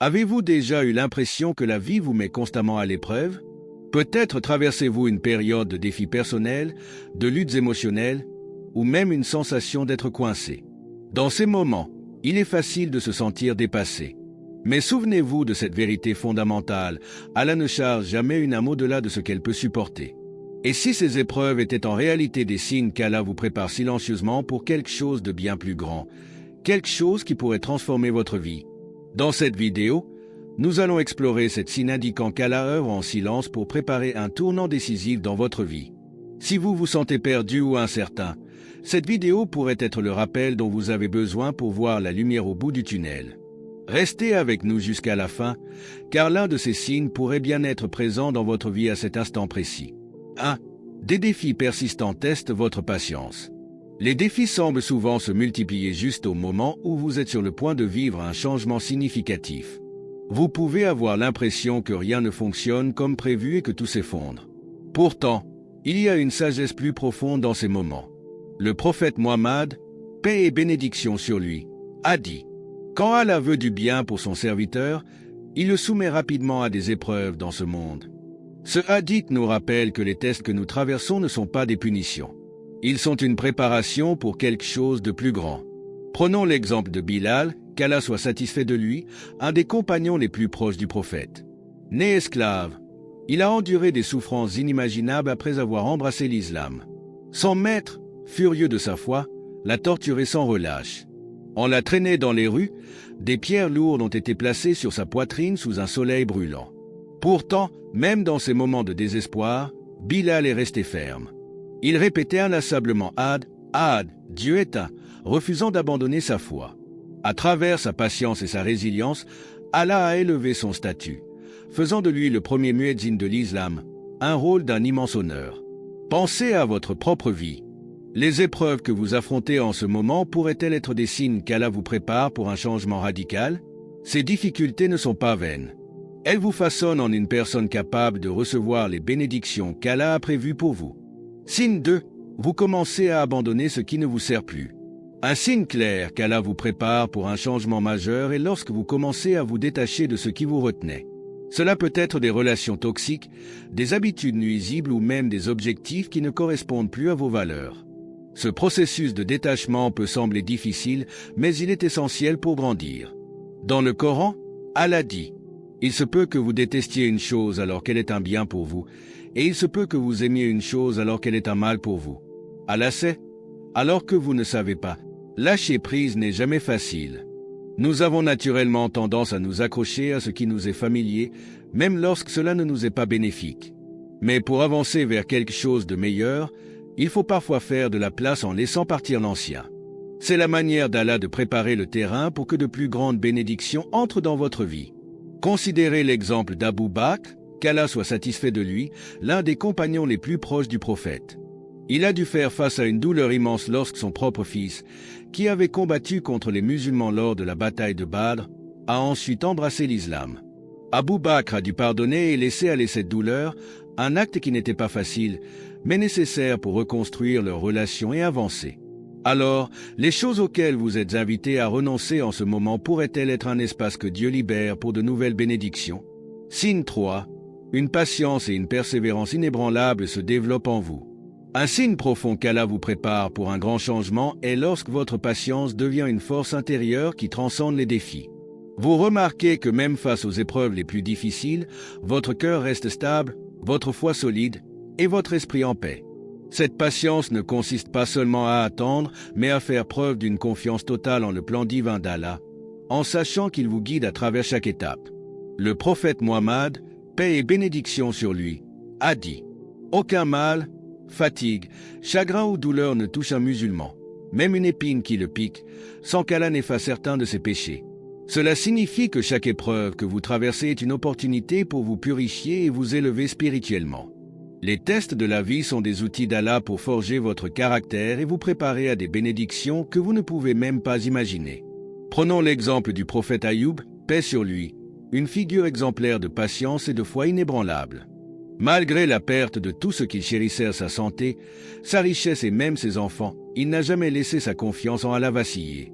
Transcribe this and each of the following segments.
Avez-vous déjà eu l'impression que la vie vous met constamment à l'épreuve? Peut-être traversez-vous une période de défis personnels, de luttes émotionnelles, ou même une sensation d'être coincé. Dans ces moments, il est facile de se sentir dépassé. Mais souvenez-vous de cette vérité fondamentale, Allah ne charge jamais une âme au-delà de ce qu'elle peut supporter. Et si ces épreuves étaient en réalité des signes qu'Allah vous prépare silencieusement pour quelque chose de bien plus grand, quelque chose qui pourrait transformer votre vie? Dans cette vidéo, nous allons explorer cette signe indiquant qu'Allah œuvre en silence pour préparer un tournant décisif dans votre vie. Si vous vous sentez perdu ou incertain, cette vidéo pourrait être le rappel dont vous avez besoin pour voir la lumière au bout du tunnel. Restez avec nous jusqu'à la fin, car l'un de ces signes pourrait bien être présent dans votre vie à cet instant précis. 1. Des défis persistants testent votre patience. Les défis semblent souvent se multiplier juste au moment où vous êtes sur le point de vivre un changement significatif. Vous pouvez avoir l'impression que rien ne fonctionne comme prévu et que tout s'effondre. Pourtant, il y a une sagesse plus profonde dans ces moments. Le prophète Muhammad, paix et bénédiction sur lui, a dit « Quand Allah veut du bien pour son serviteur, il le soumet rapidement à des épreuves dans ce monde. » Ce hadith nous rappelle que les tests que nous traversons ne sont pas des punitions. Ils sont une préparation pour quelque chose de plus grand. Prenons l'exemple de Bilal, qu'Allah soit satisfait de lui, un des compagnons les plus proches du prophète. Né esclave, il a enduré des souffrances inimaginables après avoir embrassé l'islam. Son maître, furieux de sa foi, l'a torturé sans relâche. On l'a traîné dans les rues, des pierres lourdes ont été placées sur sa poitrine sous un soleil brûlant. Pourtant, même dans ces moments de désespoir, Bilal est resté ferme. Il répétait inlassablement « Had, Had, Dieu est un », refusant d'abandonner sa foi. À travers sa patience et sa résilience, Allah a élevé son statut, faisant de lui le premier muezzin de l'islam, un rôle d'un immense honneur. Pensez à votre propre vie. Les épreuves que vous affrontez en ce moment pourraient-elles être des signes qu'Allah vous prépare pour un changement radical? Ces difficultés ne sont pas vaines. Elles vous façonnent en une personne capable de recevoir les bénédictions qu'Allah a prévues pour vous. Signe 2. Vous commencez à abandonner ce qui ne vous sert plus. Un signe clair qu'Allah vous prépare pour un changement majeur est lorsque vous commencez à vous détacher de ce qui vous retenait. Cela peut être des relations toxiques, des habitudes nuisibles ou même des objectifs qui ne correspondent plus à vos valeurs. Ce processus de détachement peut sembler difficile, mais il est essentiel pour grandir. Dans le Coran, Allah dit « Il se peut que vous détestiez une chose alors qu'elle est un bien pour vous, et il se peut que vous aimiez une chose alors qu'elle est un mal pour vous. Allah sait, alors que vous ne savez pas. Lâcher prise n'est jamais facile. Nous avons naturellement tendance à nous accrocher à ce qui nous est familier, même lorsque cela ne nous est pas bénéfique. Mais pour avancer vers quelque chose de meilleur, il faut parfois faire de la place en laissant partir l'ancien. C'est la manière d'Allah de préparer le terrain pour que de plus grandes bénédictions entrent dans votre vie. Considérez l'exemple d'Abu Bakr, qu'Allah soit satisfait de lui, l'un des compagnons les plus proches du prophète. Il a dû faire face à une douleur immense lorsque son propre fils, qui avait combattu contre les musulmans lors de la bataille de Badr, a ensuite embrassé l'islam. Abu Bakr a dû pardonner et laisser aller cette douleur, un acte qui n'était pas facile, mais nécessaire pour reconstruire leur relation et avancer. Alors, les choses auxquelles vous êtes invités à renoncer en ce moment pourraient-elles être un espace que Dieu libère pour de nouvelles bénédictions? Signe 3. Une patience et une persévérance inébranlables se développent en vous. Un signe profond qu'Allah vous prépare pour un grand changement est lorsque votre patience devient une force intérieure qui transcende les défis. Vous remarquez que même face aux épreuves les plus difficiles, votre cœur reste stable, votre foi solide et votre esprit en paix. Cette patience ne consiste pas seulement à attendre, mais à faire preuve d'une confiance totale en le plan divin d'Allah, en sachant qu'il vous guide à travers chaque étape. Le prophète Muhammad, paix et bénédiction sur lui, a dit « Aucun mal, fatigue, chagrin ou douleur ne touche un musulman, même une épine qui le pique, sans qu'Allah n'efface certains de ses péchés. » Cela signifie que chaque épreuve que vous traversez est une opportunité pour vous purifier et vous élever spirituellement. Les tests de la vie sont des outils d'Allah pour forger votre caractère et vous préparer à des bénédictions que vous ne pouvez même pas imaginer. Prenons l'exemple du prophète Ayoub, paix sur lui, une figure exemplaire de patience et de foi inébranlable. Malgré la perte de tout ce qu'il chérissait à sa santé, sa richesse et même ses enfants, il n'a jamais laissé sa confiance en Allah vaciller.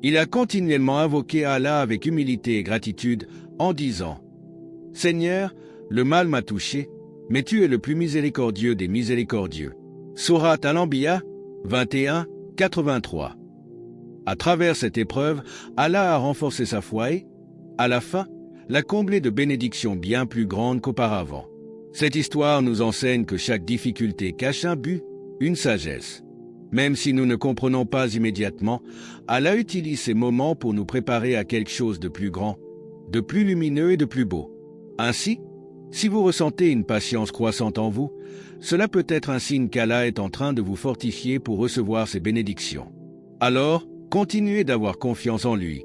Il a continuellement invoqué Allah avec humilité et gratitude, en disant « Seigneur, le mal m'a touché, mais tu es le plus miséricordieux des miséricordieux. » Sourate Al-Anbiya 21, 83. À travers cette épreuve, Allah a renforcé sa foi et, à la fin, l'a comblé de bénédictions bien plus grandes qu'auparavant. Cette histoire nous enseigne que chaque difficulté cache un but, une sagesse. Même si nous ne comprenons pas immédiatement, Allah utilise ces moments pour nous préparer à quelque chose de plus grand, de plus lumineux et de plus beau. Ainsi, si vous ressentez une patience croissante en vous, cela peut être un signe qu'Allah est en train de vous fortifier pour recevoir ses bénédictions. Alors, continuez d'avoir confiance en lui,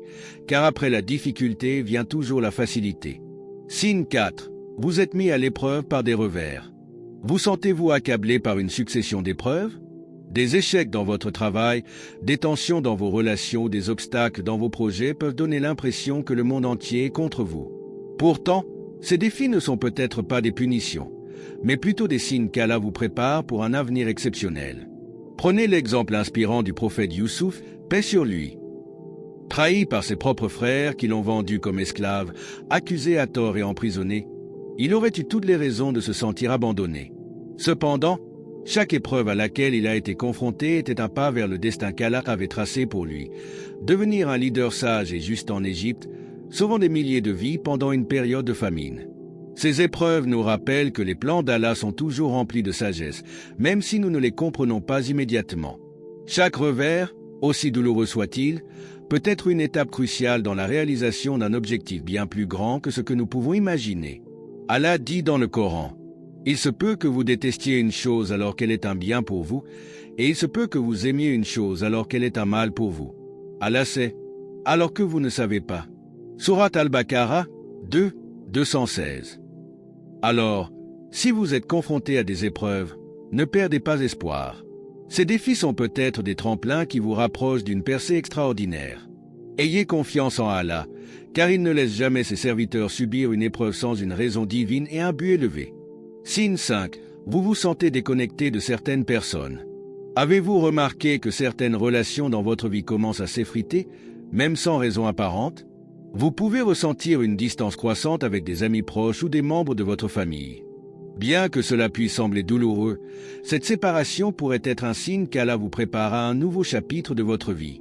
car après la difficulté vient toujours la facilité. Signe 4. Vous êtes mis à l'épreuve par des revers. Vous sentez-vous accablé par une succession d'épreuves? Des échecs dans votre travail, des tensions dans vos relations, des obstacles dans vos projets peuvent donner l'impression que le monde entier est contre vous. Pourtant, ces défis ne sont peut-être pas des punitions, mais plutôt des signes qu'Allah vous prépare pour un avenir exceptionnel. Prenez l'exemple inspirant du prophète Youssouf, paix sur lui. Trahi par ses propres frères qui l'ont vendu comme esclave, accusé à tort et emprisonné, il aurait eu toutes les raisons de se sentir abandonné. Cependant, chaque épreuve à laquelle il a été confronté était un pas vers le destin qu'Allah avait tracé pour lui, devenir un leader sage et juste en Égypte, sauvant des milliers de vies pendant une période de famine. Ces épreuves nous rappellent que les plans d'Allah sont toujours remplis de sagesse, même si nous ne les comprenons pas immédiatement. Chaque revers, aussi douloureux soit-il, peut être une étape cruciale dans la réalisation d'un objectif bien plus grand que ce que nous pouvons imaginer. Allah dit dans le Coran: « Il se peut que vous détestiez une chose alors qu'elle est un bien pour vous, et il se peut que vous aimiez une chose alors qu'elle est un mal pour vous. Allah sait, alors que vous ne savez pas. » Sourate Al-Baqarah 2, 216. Alors, si vous êtes confronté à des épreuves, ne perdez pas espoir. Ces défis sont peut-être des tremplins qui vous rapprochent d'une percée extraordinaire. Ayez confiance en Allah, car il ne laisse jamais ses serviteurs subir une épreuve sans une raison divine et un but élevé. Signe 5. Vous vous sentez déconnecté de certaines personnes. Avez-vous remarqué que certaines relations dans votre vie commencent à s'effriter, même sans raison apparente? Vous pouvez ressentir une distance croissante avec des amis proches ou des membres de votre famille. Bien que cela puisse sembler douloureux, cette séparation pourrait être un signe qu'Allah vous prépare à un nouveau chapitre de votre vie.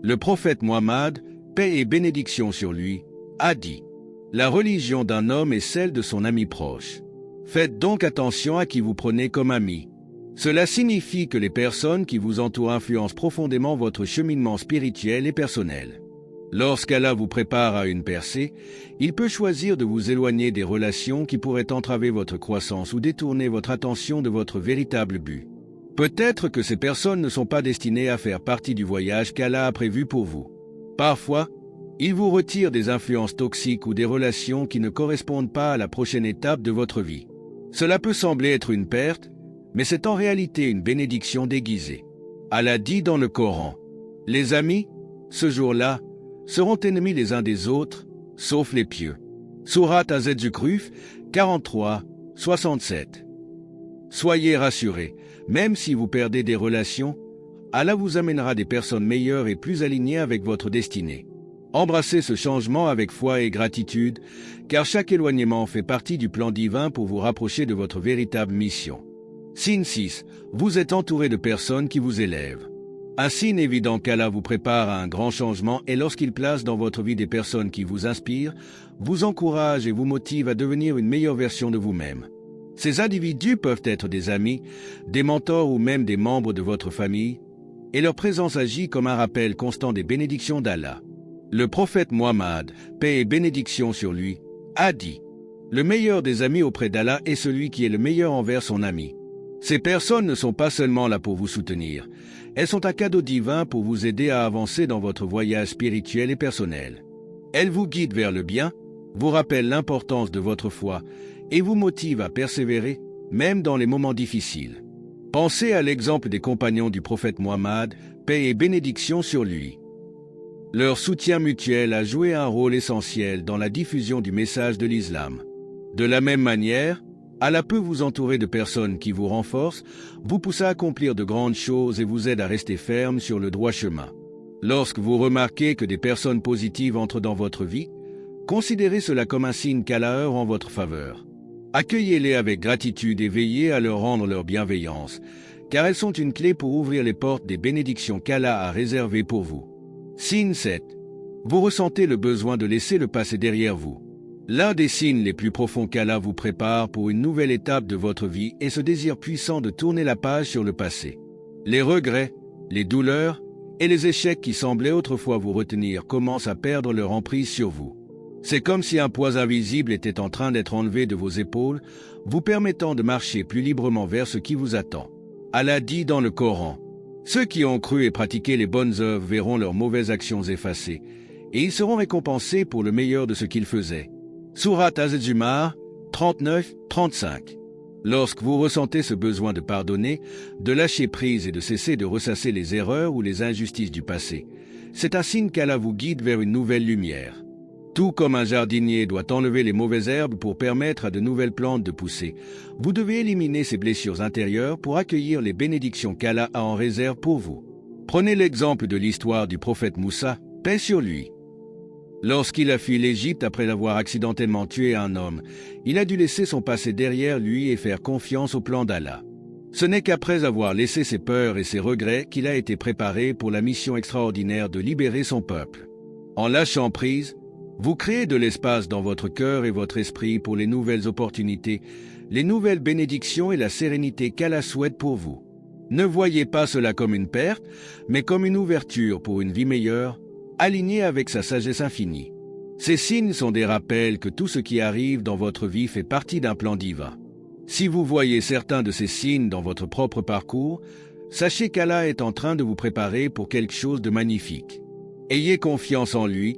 Le prophète Mohammed, paix et bénédiction sur lui, a dit: « La religion d'un homme est celle de son ami proche. Faites donc attention à qui vous prenez comme ami. » Cela signifie que les personnes qui vous entourent influencent profondément votre cheminement spirituel et personnel. Lorsqu'Allah vous prépare à une percée, il peut choisir de vous éloigner des relations qui pourraient entraver votre croissance ou détourner votre attention de votre véritable but. Peut-être que ces personnes ne sont pas destinées à faire partie du voyage qu'Allah a prévu pour vous. Parfois, il vous retire des influences toxiques ou des relations qui ne correspondent pas à la prochaine étape de votre vie. Cela peut sembler être une perte, mais c'est en réalité une bénédiction déguisée. Allah dit dans le Coran: « Les amis, ce jour-là, seront ennemis les uns des autres, sauf les pieux. » Sourate Az-Zukhruf 43, 67. Soyez rassurés, même si vous perdez des relations, Allah vous amènera des personnes meilleures et plus alignées avec votre destinée. Embrassez ce changement avec foi et gratitude, car chaque éloignement fait partie du plan divin pour vous rapprocher de votre véritable mission. Signe 6. Vous êtes entouré de personnes qui vous élèvent. Un signe évident qu'Allah vous prépare à un grand changement est lorsqu'il place dans votre vie des personnes qui vous inspirent, vous encouragent et vous motivent à devenir une meilleure version de vous-même. Ces individus peuvent être des amis, des mentors ou même des membres de votre famille, et leur présence agit comme un rappel constant des bénédictions d'Allah. Le prophète Mohammed, paix et bénédiction sur lui, a dit: « Le meilleur des amis auprès d'Allah est celui qui est le meilleur envers son ami. » Ces personnes ne sont pas seulement là pour vous soutenir, elles sont un cadeau divin pour vous aider à avancer dans votre voyage spirituel et personnel. Elles vous guident vers le bien, vous rappellent l'importance de votre foi et vous motivent à persévérer, même dans les moments difficiles. Pensez à l'exemple des compagnons du prophète Mohammed, paix et bénédiction sur lui. Leur soutien mutuel a joué un rôle essentiel dans la diffusion du message de l'islam. De la même manière, Allah peut vous entourer de personnes qui vous renforcent, vous poussent à accomplir de grandes choses et vous aident à rester ferme sur le droit chemin. Lorsque vous remarquez que des personnes positives entrent dans votre vie, Considérez cela comme un signe qu'Allah œuvre en votre faveur. Accueillez-les avec gratitude et veillez à leur rendre leur bienveillance, car elles sont une clé pour ouvrir les portes des bénédictions qu'Allah a réservées pour vous. Signe 7. Vous ressentez le besoin de laisser le passé derrière vous. L'un des signes les plus profonds qu'Allah vous prépare pour une nouvelle étape de votre vie est ce désir puissant de tourner la page sur le passé. Les regrets, les douleurs et les échecs qui semblaient autrefois vous retenir commencent à perdre leur emprise sur vous. C'est comme si un poids invisible était en train d'être enlevé de vos épaules, vous permettant de marcher plus librement vers ce qui vous attend. Allah dit dans le Coran, « Ceux qui ont cru et pratiqué les bonnes œuvres verront leurs mauvaises actions effacées, et ils seront récompensés pour le meilleur de ce qu'ils faisaient. » Sourate Az-Zumar 39-35. Lorsque vous ressentez ce besoin de pardonner, de lâcher prise et de cesser de ressasser les erreurs ou les injustices du passé, c'est un signe qu'Allah vous guide vers une nouvelle lumière. Tout comme un jardinier doit enlever les mauvaises herbes pour permettre à de nouvelles plantes de pousser, vous devez éliminer ces blessures intérieures pour accueillir les bénédictions qu'Allah a en réserve pour vous. Prenez l'exemple de l'histoire du prophète Moussa, paix sur lui. Lorsqu'il a fui l'Égypte après avoir accidentellement tué un homme, il a dû laisser son passé derrière lui et faire confiance au plan d'Allah. Ce n'est qu'après avoir laissé ses peurs et ses regrets qu'il a été préparé pour la mission extraordinaire de libérer son peuple. En lâchant prise, vous créez de l'espace dans votre cœur et votre esprit pour les nouvelles opportunités, les nouvelles bénédictions et la sérénité qu'Allah souhaite pour vous. Ne voyez pas cela comme une perte, mais comme une ouverture pour une vie meilleure, alignée avec sa sagesse infinie. Ces signes sont des rappels que tout ce qui arrive dans votre vie fait partie d'un plan divin. Si vous voyez certains de ces signes dans votre propre parcours, sachez qu'Allah est en train de vous préparer pour quelque chose de magnifique. Ayez confiance en lui,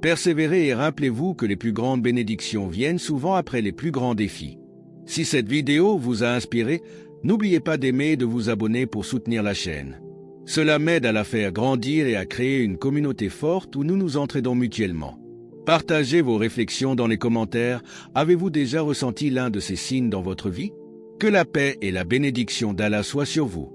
persévérez et rappelez-vous que les plus grandes bénédictions viennent souvent après les plus grands défis. Si cette vidéo vous a inspiré, n'oubliez pas d'aimer et de vous abonner pour soutenir la chaîne. Cela m'aide à la faire grandir et à créer une communauté forte où nous nous entraidons mutuellement. Partagez vos réflexions dans les commentaires. Avez-vous déjà ressenti l'un de ces signes dans votre vie? Que la paix et la bénédiction d'Allah soient sur vous.